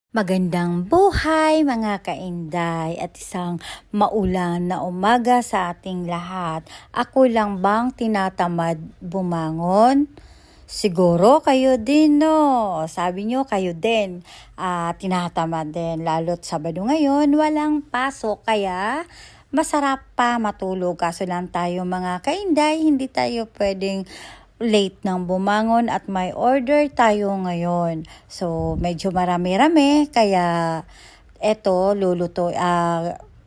Magandang buhay mga kainday at isang maulan na umaga sa ating lahat. Ako lang bang tinatamad bumangon? Siguro kayo din, no? Sabi nyo kayo din, tinatamad din. Lalo't Sabado ngayon, walang pasok kaya masarap pa matulog. Kaso lang tayo mga kainday, hindi tayo pwedeng late nang bumangon at may order tayo ngayon. So, medyo marami-rami kaya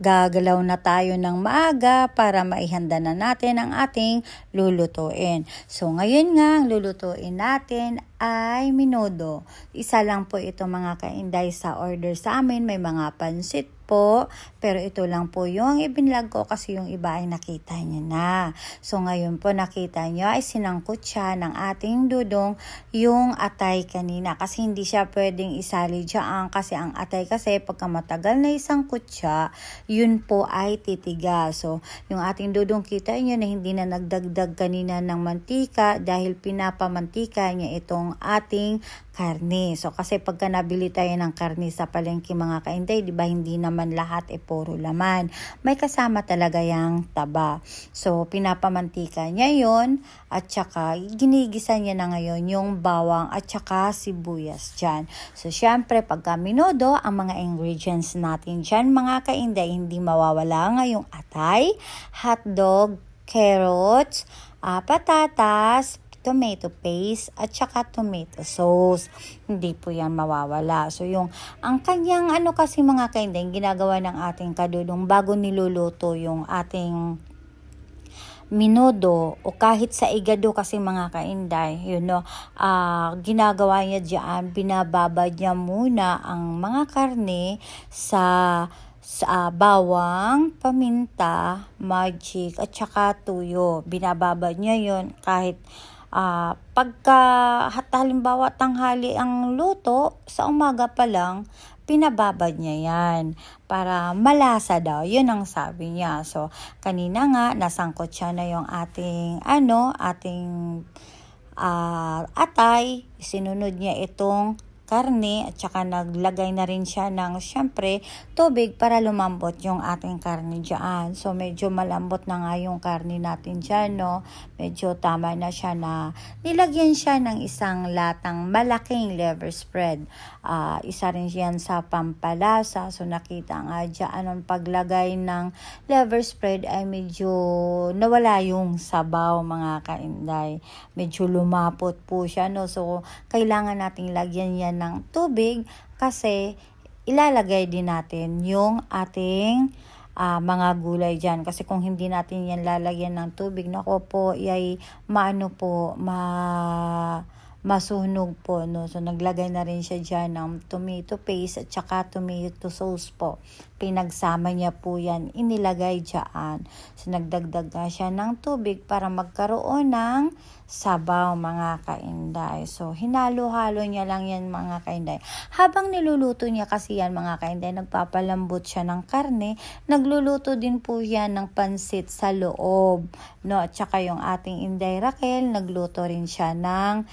gagalaw na tayo ng maaga para maihanda na natin ang ating lulutuin. So, ngayon nga, ang lulutuin natin ay menudo. Isa lang po ito mga kainday sa order sa amin. May mga pansit po, pero ito lang po yung ibinlog ko kasi yung iba ay nakita niya na. So, ngayon po nakita niyo ay sinangkot siya ng ating dudong yung atay kanina kasi hindi siya pwedeng isali dyan kasi ang atay kasi pagka matagal na isangkot siya, yun po ay titigas. So, yung ating dudong kita niyo na hindi na nagdagdag kanina ng mantika dahil pinapamantika niya itong ating karne. So, kasi pagka nabili tayo ng karne sa palengke mga kainday, di ba hindi naman lahat puro laman. May kasama talaga yung taba. So, pinapamantika niya yon at saka ginigisa niya na ngayon yung bawang at saka sibuyas dyan. So, syempre, pagka menudo, ang mga ingredients natin dyan mga kainday, hindi mawawala ngayong atay, hotdog, carrots, patatas, tomato paste at saka tomato sauce. Hindi po yan mawawala. So ang kanyang kasi mga kainday, ginagawa ng ating kadudong bago niluluto yung ating menudo o kahit sa igado kasi mga kainday, ginagawa niya diyan, binababad niya muna ang mga karne sa bawang, paminta, magic at saka tuyo. Binababad niya yon kahit pagka halimbawa tanghali ang luto, sa umaga pa lang, pinababad niya yan para malasa daw. Yun ang sabi niya. So, kanina nga, nasangkot siya na yung ating atay. Sinunod niya itong karne at saka naglagay na rin siya ng syempre tubig para lumambot yung ating karne dyan. So medyo malambot na nga yung karne natin dyan, no? Medyo tama na siya na nilagyan siya ng isang latang malaking liver spread. Isa rin yan sa pampalasa. So nakita nga dyan ang paglagay ng liver spread ay medyo nawala yung sabaw mga kainday. Medyo lumapot po siya, no? So kailangan nating lagyan yan ng tubig kasi ilalagay din natin yung ating mga gulay dyan. Kasi kung hindi natin yan lalagyan ng tubig, nako po, masunog po, no? So, naglagay na rin siya dyan ng tomato paste at saka tomato sauce po. Pinagsama niya po yan, inilagay dyan. So, nagdagdag nga siya ng tubig para magkaroon ng sabaw mga kainday. So, hinalo-halo niya lang yan mga kainday. Habang niluluto niya kasi yan mga kainday, nagpapalambot siya ng karne, nagluluto din po yan ng pansit sa loob, no? At saka yung ating Inday Raquel, nagluto rin siya ng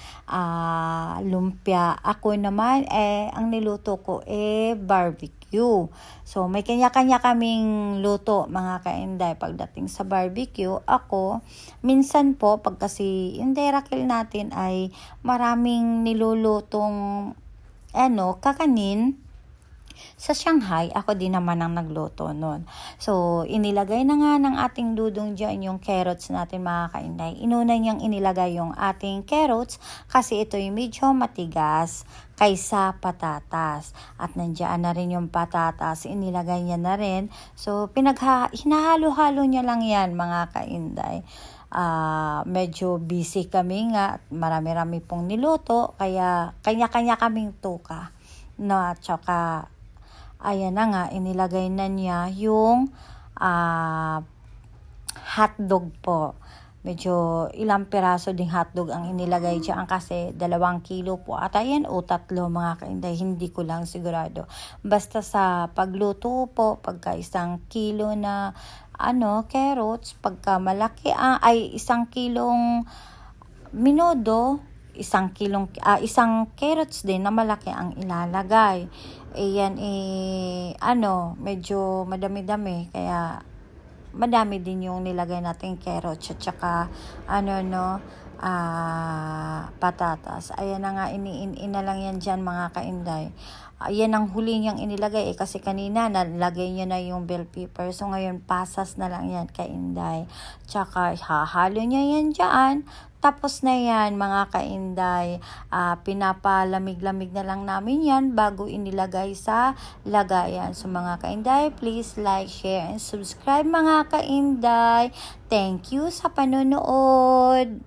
lumpia. Ako naman, ang niluto ko barbecue. So, may kanya-kanya kaming luto, mga kainday. Pagdating sa barbecue, ako, minsan po, pag kasi Inday Raquel natin ay maraming nilulutong kakanin, sa Shanghai, ako din naman ang nagluto nun. So, inilagay na nga ng ating dudong dyan yung carrots natin mga kainday. Inuna niyang inilagay yung ating carrots kasi ito yung medyo matigas kaysa patatas. At nandiyan na rin yung patatas, inilagay niya na rin. So, hinahalo-halo niya lang yan mga kainday. Medyo busy kami nga, marami-rami pong niluto, kaya kanya-kanya kaming tuka. No, at saka ayan na nga, inilagay na niya yung hotdog po. Medyo ilang piraso ding hotdog ang inilagay dyan kasi 2 kilo po ata yan o 3 mga kainday, hindi ko lang sigurado. Basta sa pagluto po, pagka 1 kilo na carrots, pagka malaki 1 kilong menudo, isang carrots din na malaki ang ilalagay. Ayan, medyo madami-dami, kaya madami din yung nilagay natin carrots at saka patatas. Ayan na nga, iniin na lang yan dyan mga kainday. Ayan ang huli niyang inilagay kasi kanina nalagay niya na yung bell pepper. So ngayon pasas na lang yan kainday. Tsaka hahalo niya yan dyan. Tapos na yan mga kainday, pinapalamig-lamig na lang namin yan bago inilagay sa lagayan. So mga kainday, please like, share, and subscribe mga kainday. Thank you sa panonood.